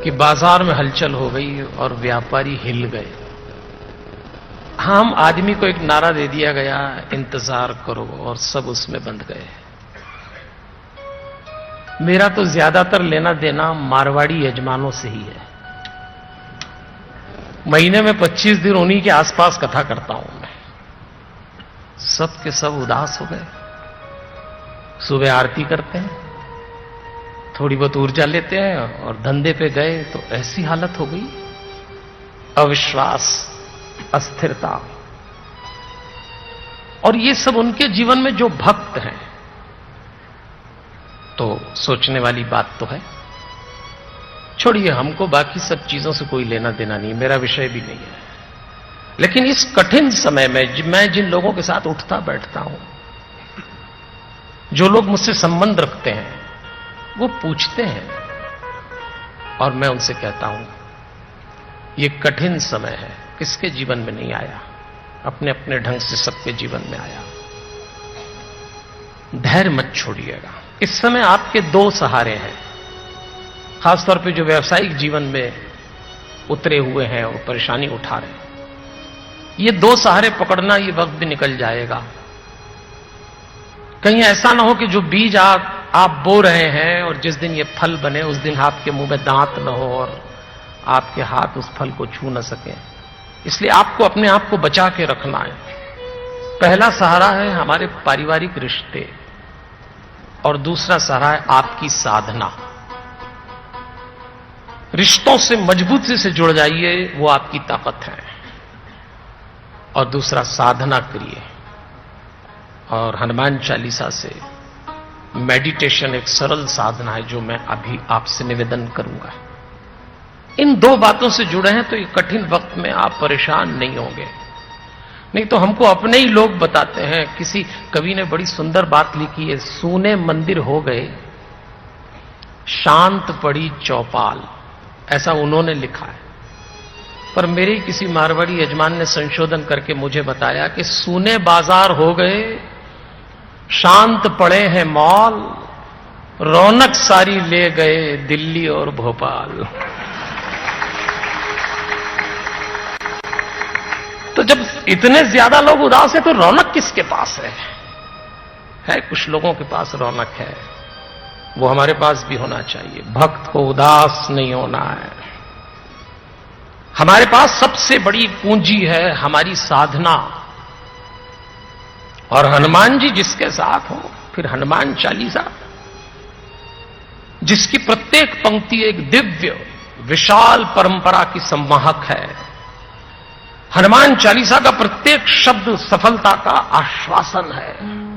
कि बाजार में हलचल हो गई और व्यापारी हिल गए। हम आदमी को एक नारा दे दिया गया, इंतजार करो, और सब उसमें बंध गए। मेरा तो ज्यादातर लेना देना मारवाड़ी यजमानों से ही है। महीने में 25 दिन उन्हीं के आसपास कथा करता हूं मैं। सब के सब उदास हो गए। सुबह आरती करते हैं, थोड़ी बहुत ऊर्जा लेते हैं और धंधे पे गए तो ऐसी हालत हो गई, अविश्वास, अस्थिरता। और ये सब उनके जीवन में जो भक्त हैं, तो सोचने वाली बात तो है। छोड़िए, हमको बाकी सब चीजों से कोई लेना देना नहीं, मेरा विषय भी नहीं है। लेकिन इस कठिन समय में मैं जिन लोगों के साथ उठता बैठता हूं, जो लोग मुझसे संबंध रखते हैं, वो पूछते हैं और मैं उनसे कहता हूं, ये कठिन समय है, किसके जीवन में नहीं आया? अपने अपने ढंग से सबके जीवन में आया। धैर्य मत छोड़िएगा। इस समय आपके दो सहारे हैं, खासतौर पे जो व्यावसायिक जीवन में उतरे हुए हैं और परेशानी उठा रहे हैं। ये दो सहारे पकड़ना, ये वक्त भी निकल जाएगा। कहीं ऐसा ना हो कि जो बीज आप बो रहे हैं और जिस दिन ये फल बने उस दिन आपके मुंह में दांत न हो और आपके हाथ उस फल को छू न सके। इसलिए आपको अपने आप को बचा के रखना है। पहला सहारा है हमारे पारिवारिक रिश्ते और दूसरा सहारा है आपकी साधना। रिश्तों से मजबूती से जुड़ जाइए, वो आपकी ताकत है। और दूसरा साधना करिए। और हनुमान चालीसा से मेडिटेशन एक सरल साधना है जो मैं अभी आपसे निवेदन करूंगा। इन दो बातों से जुड़े हैं तो ये कठिन वक्त में आप परेशान नहीं होंगे। नहीं तो हमको अपने ही लोग बताते हैं। किसी कवि ने बड़ी सुंदर बात लिखी है, सूने मंदिर हो गए, शांत पड़ी चौपाल, ऐसा उन्होंने लिखा है। पर मेरे किसी मारवाड़ी यजमान ने संशोधन करके मुझे बताया कि सूने बाजार हो गए, शांत पड़े हैं मॉल, रौनक सारी ले गए दिल्ली और भोपाल। तो जब इतने ज्यादा लोग उदास हैं तो रौनक किसके पास है? कुछ लोगों के पास रौनक है, वो हमारे पास भी होना चाहिए। भक्त को उदास नहीं होना है। हमारे पास सबसे बड़ी पूंजी है हमारी साधना। और हनुमान जी जिसके साथ हो, फिर हनुमान चालीसा जिसकी प्रत्येक पंक्ति एक दिव्य विशाल परंपरा की संवाहक है। हनुमान चालीसा का प्रत्येक शब्द सफलता का आश्वासन है।